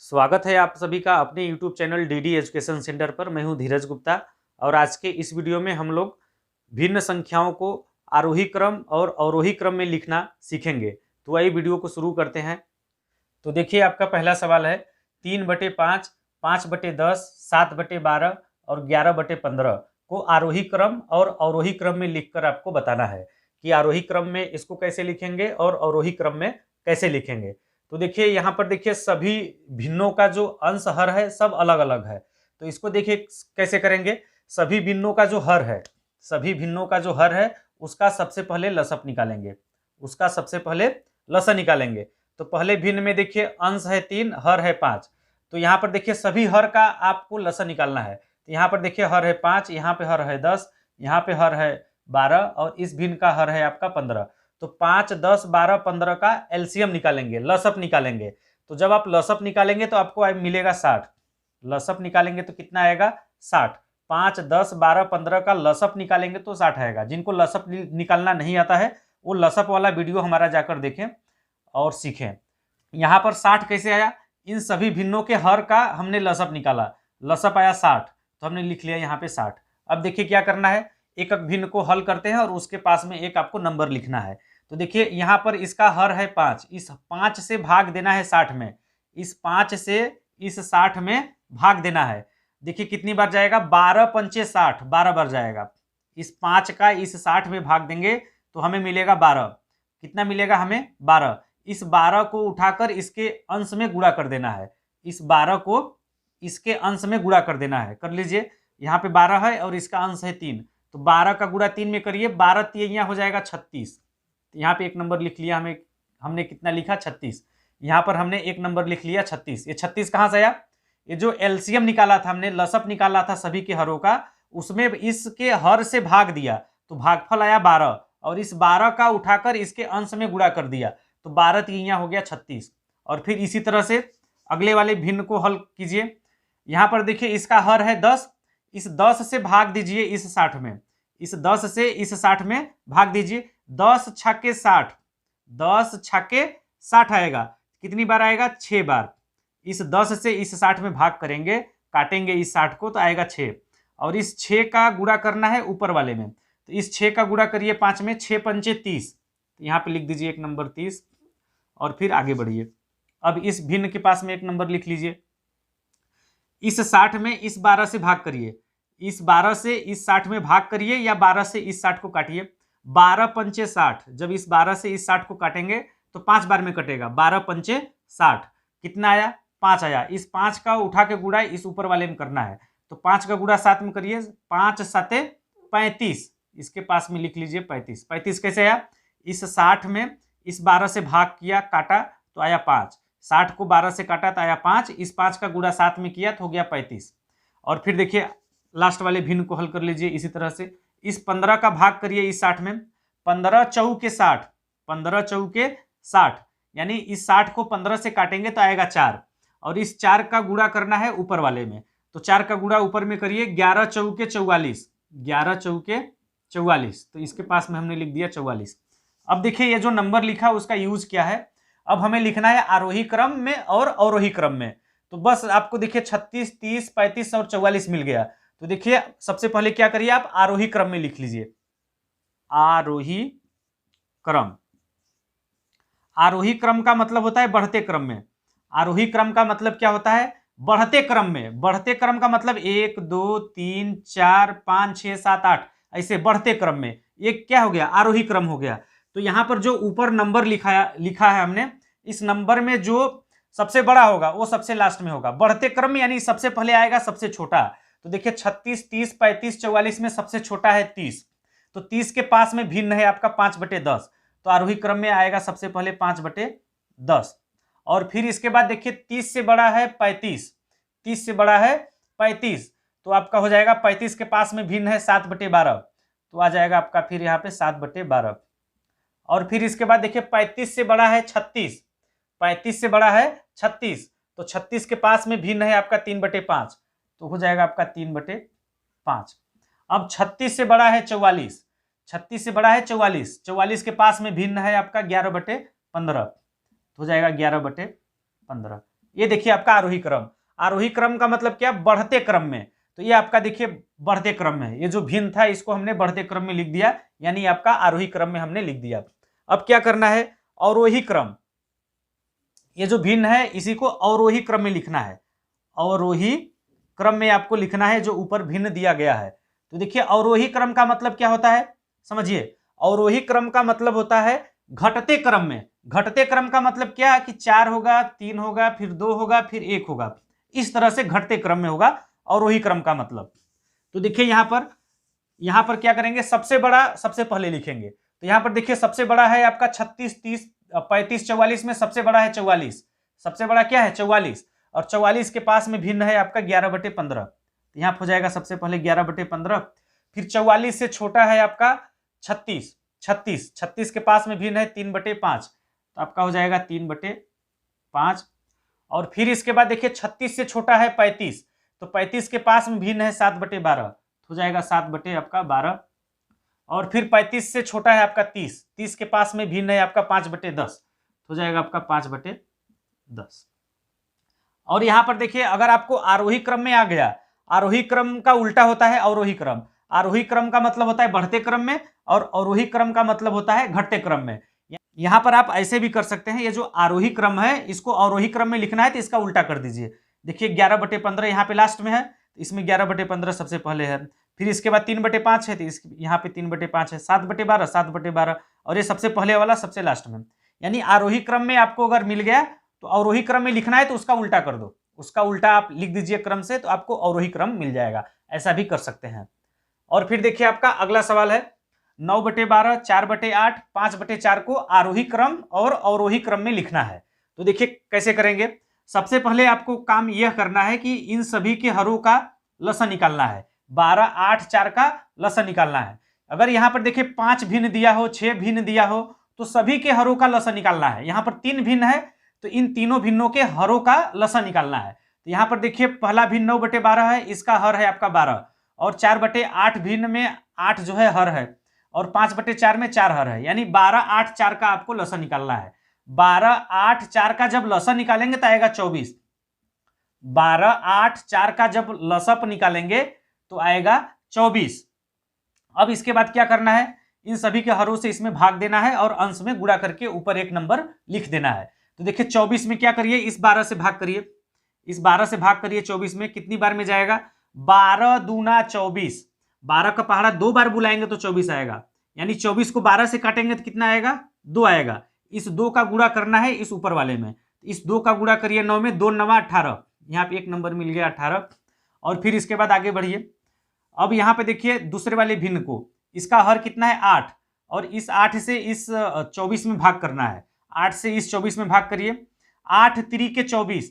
स्वागत है आप सभी का अपने YouTube channel DD education centre पर। मैं हूं धीरज गुप्ता और आज के इस वीडियो में हम लोग भिन्न संख्याओं को आरोही क्रम और अवरोही क्रम में लिखना सीखेंगे। तो आइए वीडियो को शुरू करते हैं। तो देखिए, आपका पहला सवाल है 3/5, 5/10, 7/12 और 11/15 को आरोही क्रम और अवरोही क्रम में लिखकर आपको बताना है कि आरोही क्रम में इसको कैसे लिखेंगे और अवरोही क्रम में कैसे लिखेंगे। तो देखिए, यहाँ पर देखिए सभी भिन्नों का जो अंश हर है सब अलग अलग है। तो इसको देखिए कैसे करेंगे। सभी भिन्नों का जो हर है, सभी भिन्नों का जो हर है उसका सबसे पहले लसअ निकालेंगे, उसका सबसे पहले लसअ निकालेंगे। तो पहले भिन्न में देखिए अंश है 3, हर है 5। तो यहाँ पर देखिए सभी हर का आपको लसअ निकालना है। तो यहाँ पर देखिए हर है 5, यहाँ पे हर है 10, यहाँ पे हर है 12 और इस भिन्न का हर है आपका 15। तो 5, 10, 12, 15 का एलसीएम निकालेंगे, लसअ निकालेंगे। तो जब आप लसअ निकालेंगे तो आपको मिलेगा 60। लसअ निकालेंगे तो कितना आएगा 60। 5, 10, 12, 15 का लसअ निकालेंगे तो 60 आएगा। जिनको लसअ निकालना नहीं आता है वो लसअ वाला वीडियो हमारा जाकर देखें और सीखें। यहाँ पर 60 कैसे आया, इन सभी भिन्नों के हर का हमने लसअ निकाला, लसअ आया 60, तो हमने लिख लिया यहाँ पे 60। अब देखिए क्या करना है, एक एक भिन्न को हल करते हैं और उसके पास में एक आपको नंबर लिखना है। तो देखिए यहाँ पर इसका हर है 5, इस 5 से भाग देना है 60 में, इस 5 से इस 60 में भाग देना है। देखिए कितनी बार जाएगा, 12 पंचे 60, 12 बार जाएगा। इस 5 का इस 60 में भाग देंगे तो हमें मिलेगा 12। कितना मिलेगा हमें 12। इस 12 को उठाकर इसके अंश में गुणा कर देना है, इस 12 को इसके अंश में गुणा कर देना है। कर लीजिए, यहाँ पे 12 है और इसका अंश है 3, तो 12 का गुणा 3 में करिए, 12 तिया हो जाएगा 36। यहाँ पे एक नंबर लिख लिया, हमने कितना लिखा 36। यहाँ पर हमने एक नंबर लिख लिया 36। ये 36 कहाँ से आया, ये जो एलसीएम निकाला था हमने, लसअ निकाला था सभी के हरों का, उसमें इसके हर से भाग दिया तो भागफल आया 12 और इस 12 का उठाकर इसके अंश में गुणा कर दिया तो 12 तिया हो गया 36। और फिर इसी तरह से अगले वाले भिन्न को हल कीजिए। यहाँ पर देखिए इसका हर है 10, इस 10 से भाग दीजिए इस 60 में, इस 10 से इस 60 में भाग दीजिए। 10 छक्के 60, 10 छक्के 60 आएगा। कितनी बार आएगा, 6 बार। इस 10 से इस 60 में भाग करेंगे, काटेंगे इस 60 को तो आएगा 6 और इस 6 का गुणा करना है ऊपर वाले में। तो इस 6 का गुणा करिए 5 में, 6 पंचे 30, तो यहाँ पे लिख दीजिए एक नंबर 30 और फिर आगे बढ़िए। अब इस भिन्न के पास में एक नंबर लिख लीजिए। इस 60 में इस 12 से भाग करिए, इस 12 से इस 60 में भाग करिए या 12 से इस 60 को काटिए। 12 पंचे 60, जब इस 12 से इस 60 को काटेंगे तो 5 बार में कटेगा, 12 पंचे 60, कितना आया 5 आया। इस 5 का उठा के गुणा इस ऊपर वाले में करना है, तो 5 का गुणा 7 में करिए, 5 7 35, इसके पास में लिख लीजिए 35। 35 कैसे आया, इस 60 में इस 12 से भाग किया, काटा तो आया 5, 60 को 12 से काटा तो आया 5, इस 5 का गुणा 7 में किया तो हो गया 35। और फिर देखिए लास्ट वाले भिन्न को हल कर लीजिए इसी तरह से। इस 15 का भाग करिए इस 60 में, 15 चौके 60, 15 चौके 60, यानी इस 60 को 15 से काटेंगे तो आएगा 4 और इस 4 का गुणा करना है ऊपर वाले में, तो 4 का गुणा ऊपर में करिए, 11 चौके 44, 11 चौके 44, तो इसके पास में हमने लिख दिया 44। अब देखिए ये जो नंबर लिखा उसका यूज क्या है, अब हमें लिखना है आरोही क्रम में और अवरोही क्रम में। तो बस आपको देखिए 36, 30, 35 और 44 मिल गया। तो देखिए सबसे पहले क्या करिए, आप आरोही क्रम में लिख लीजिए, आरोही क्रम। आरोही क्रम का मतलब होता है बढ़ते क्रम में। आरोही क्रम का मतलब क्या होता है, बढ़ते क्रम में। बढ़ते क्रम का मतलब 1 2 3 4 5 6 7 8 ऐसे बढ़ते क्रम में, ये क्या हो गया, आरोही क्रम हो गया। तो यहां पर जो ऊपर नंबर लिखा है हमने, इस नंबर में जो सबसे बड़ा होगा वो सबसे लास्ट में होगा। बढ़ते क्रम में यानी सबसे पहले आएगा सबसे छोटा। तो देखिए 36, 30, 35, 44 में सबसे छोटा है 30, तो 30 के पास में भिन्न है आपका 5/10, तो आरोही क्रम में आएगा सबसे पहले 5/10। और फिर इसके बाद देखिए 30 से बड़ा है 35, 30 से बड़ा है 35, तो आपका हो जाएगा 35 के पास में भिन्न है 7/12, तो आ जाएगा आपका फिर यहाँ पे 7/12। और फिर इसके बाद देखिए 35 से बड़ा है 36, 35 से बड़ा है 36, तो 36 के पास में भिन्न है आपका 3/5, तो हो जाएगा आपका 3/5। अब 36 से बड़ा है 44, 36 से बड़ा है 44, 44 के पास में भिन्न है आपका 11/15, हो जाएगा 11/15। ये देखिए आपका आरोही क्रम। आरोही क्रम का मतलब क्या, बढ़ते क्रम में। तो ये आपका देखिए बढ़ते क्रम में है, ये जो भिन्न था इसको हमने बढ़ते क्रम में लिख दिया, यानी आपका आरोही क्रम में हमने लिख दिया। अब क्या करना है, अवरोही क्रम, ये जो भिन्न है इसी को अवरोही क्रम में लिखना है। अवरोही क्रम में आपको लिखना है जो ऊपर भिन्न दिया गया है। तो देखिए अवरोही क्रम का मतलब क्या होता है, समझिए। अवरोही क्रम का मतलब होता है घटते क्रम में। घटते क्रम का मतलब क्या है कि 4 होगा, 3 होगा, फिर 2 होगा, फिर 1 होगा, इस तरह से घटते क्रम में होगा अवरोही क्रम का मतलब। तो देखिए यहां पर क्या करेंगे, सबसे बड़ा सबसे पहले लिखेंगे। तो यहां पर देखिए सबसे बड़ा है आपका 36, 30, 35, 44 में सबसे बड़ा है 44। सबसे बड़ा क्या है 44, और 44 के पास में भिन्न है आपका 11/15। तो यहां हो जाएगा सबसे पहले 11/15। फिर 44 से छोटा है आपका 36। 36 के पास में भिन्न है 3/5, तो आपका हो जाएगा 3/5। और फिर इसके बाद देखिए 36 से छोटा है 35, तो 35 के पास में भिन्न है 7/12, हो जाएगा 7/12। और फिर 35 से छोटा है आपका 30, 30 के पास में भिन्न है आपका 5/10, हो जाएगा आपका 5/10। और यहां पर देखिए अगर आपको आरोही क्रम में आ गया, आरोही क्रम का उल्टा होता है अवरोही क्रम। आरोही क्रम का मतलब होता है बढ़ते क्रम में, और अवरोही क्रम का मतलब होता है घटते क्रम में। यहां पर आप ऐसे भी कर सकते हैं, ये जो आरोही क्रम है इसको अवरोही क्रम में लिखना है तो इसका उल्टा कर दीजिए। देखिए 11/15 यहाँ पे लास्ट में है, तो इसमें 11/15 सबसे पहले है। फिर इसके बाद 3/5 है, तो यहाँ पे 3/5 है। 7/12, 7/12, और ये सबसे पहले वाला सबसे लास्ट में। यानी आरोही क्रम में आपको अगर मिल गया तो अवरोही क्रम में लिखना है तो उसका उल्टा कर दो, उसका उल्टा आप लिख दीजिए क्रम से, तो आपको अवरोही क्रम मिल जाएगा। ऐसा भी कर सकते हैं। और फिर देखिए आपका अगला सवाल है 9/12, 4/8, 5/4 को आरोही क्रम और अवरोही क्रम में लिखना है। तो देखिए कैसे करेंगे। सबसे पहले आपको काम यह करना है कि इन सभी के हरों का लसन निकालना है। 12, 8, 4 का लसन निकालना है। अगर यहाँ पर देखिए 5 भिन्न दिया हो, 6 भिन्न दिया हो, तो सभी के हरों का लसन निकालना है। यहाँ पर 3 भिन्न है, तो इन तीनों भिन्नों के हरों का लसन निकालना है। तो यहाँ पर देखिए पहला भिन्न 9/12 है, इसका हर है आपका 12, और 4/8 भिन्न में 8 जो है हर है, और 5/4 में 4 हर है, यानी 12, 8, 4 का आपको लसन निकालना है। 12, 8, 4 का जब लसन निकालेंगे तो आएगा 24। 12, 8, 4 का जब लसअप निकालेंगे तो आएगा 24। अब इसके बाद क्या करना है, इन सभी के हरों से इसमें भाग देना है और अंश में गुणा करके ऊपर एक नंबर लिख देना है। तो देखिए 24 में क्या करिए, इस 12 से भाग करिए, इस 12 से भाग करिए 24 में, कितनी बार में जाएगा, 12 दूना 24। 12 का पहाड़ा 2 बार बुलाएंगे तो 24 आएगा, यानी 24 को 12 से काटेंगे तो कितना आएगा, 2 आएगा। इस 2 का गुणा करना है इस ऊपर वाले में, इस 2 का गुणा करिए 9 में, 2 9 18, यहाँ पे एक नंबर मिल गया 18। और फिर इसके बाद आगे बढ़िए। अब यहाँ पे देखिए दूसरे वाले भिन्न को, इसका हर कितना है 8, और इस 8 से इस 24 में भाग करना है। 8 से इस 24 में भाग करिए, 8 3 के 24,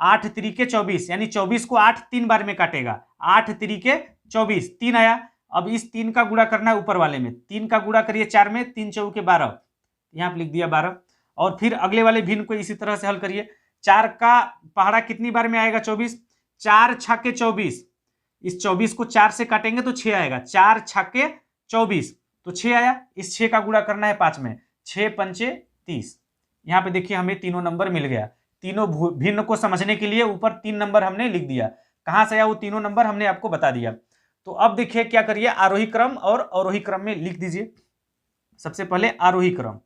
8 3 के 24, यानी 24 को 8 3 बार में काटेगा, 8 3 के 24, 3 आया। अब इस 3 का गुणा करना है ऊपर वाले में, 3 का गुणा करिए 4 में, 3 4 के 12, यहाँ पे लिख दिया 12। और फिर अगले वाले भिन्न को इसी तरह से हल करिए। 4 का पहाड़ा कितनी बार में आएगा 24, 4 6 के 24, इस 24 को 4 से काटेंगे तो 6 आएगा, 4 6 के 24, तो 6 आया। इस 6 का गुणा करना है 5 में, 6 पंचे 30। यहाँ पे देखिए हमें तीनों नंबर मिल गया। तीनों भिन्न को समझने के लिए ऊपर 3 नंबर हमने लिख दिया, कहाँ से आया वो तीनों नंबर हमने आपको बता दिया। तो अब देखिए क्या करिए, आरोही क्रम और अवरोही क्रम में लिख दीजिए। सबसे पहले आरोही क्रम,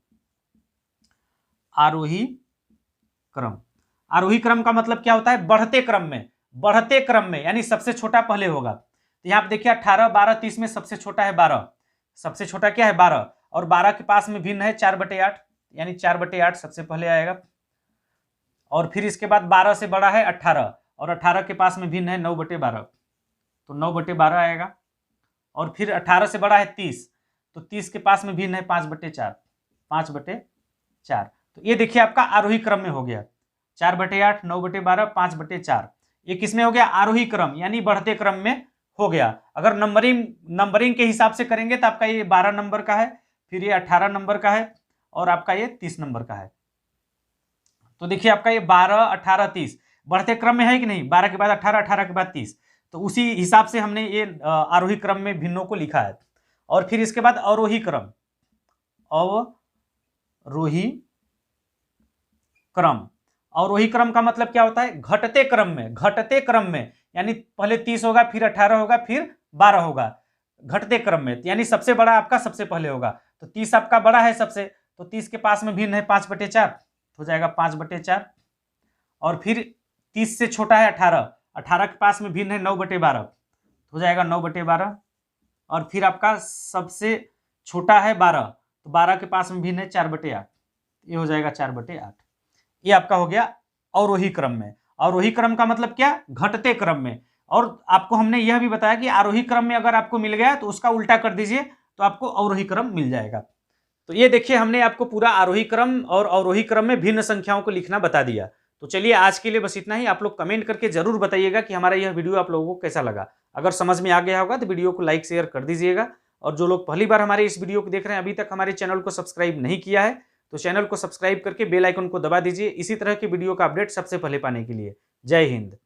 आरोही क्रम। आरोही क्रम का मतलब क्या होता है, बढ़ते क्रम में, बढ़ते क्रम में, यानी सबसे छोटा पहले होगा। तो यहाँ पे देखिए 18, 12, 30 में सबसे छोटा है 12, सबसे छोटा क्या है 12, और 12 के पास में भिन्न है 4/8, यानी 4/8 सबसे पहले आएगा। और फिर इसके बाद 12 से बड़ा है 18, और 18 के पास में भिन्न है 9/12, तो 9/12 आएगा। और फिर 18 से बड़ा है 30, तो 30 के पास में भिन्न है 5/4, 5/4। तो ये देखिए आपका आरोही क्रम में हो गया, 4/8, 9/12, 5/4। ये किसमें हो गया, आरोही क्रम, यानी बढ़ते क्रम में हो गया। अगर नंबरिंग के हिसाब से करेंगे तो आपका ये 12 नंबर का है, फिर ये 18 नंबर का है, और आपका ये 30 नंबर का है। तो देखिए आपका ये 12, 18, 30 बढ़ते क्रम में है कि नहीं, 12 के बाद 18, 18 के बाद 30, तो उसी हिसाब से हमने ये आरोही क्रम में भिन्नों को लिखा है। और फिर इसके बाद अवरोही क्रम, अवरोही क्रम, अवरोही क्रम का मतलब क्या होता है? घटते क्रम में, घटते क्रम में, यानी पहले 30 होगा, फिर 18 होगा, फिर 12 होगा, घटते क्रम में, यानी सबसे बड़ा आपका सबसे पहले होगा। तो 30 आपका बड़ा है सबसे, तो 30 के पास में भिन्न है 5/4, हो जाएगा 5/4। और फिर 30 से छोटा है 18, 18 के पास में भिन्न है 9/12, हो जाएगा 9/12। और फिर आपका सबसे छोटा है 12, तो 12 के पास में भिन्न है 4/8, ये हो जाएगा 4/8। ये आपका हो गया अवरोही क्रम में। अवरोही क्रम का मतलब क्या? घटते क्रम में। और आपको हमने यह भी बताया कि आरोही क्रम में अगर आपको मिल गया तो उसका उल्टा कर दीजिए तो आपको अवरोही क्रम मिल जाएगा। तो ये देखिए, हमने आपको पूरा आरोही क्रम और अवरोही क्रम में भिन्न संख्याओं को लिखना बता दिया। तो चलिए आज के लिए बस इतना ही। आप लोग कमेंट करके जरूर बताइएगा कि हमारा यह वीडियो आप लोगों को कैसा लगा। अगर समझ में आ गया होगा तो वीडियो को लाइक शेयर कर दीजिएगा। और जो लोग पहली बार हमारे इस वीडियो को देख रहे हैं, अभी तक हमारे चैनल को सब्सक्राइब नहीं किया है, तो चैनल को सब्सक्राइब करके बेल आइकन को दबा दीजिए इसी तरह के वीडियो का अपडेट सबसे पहले पाने के लिए। जय हिंद।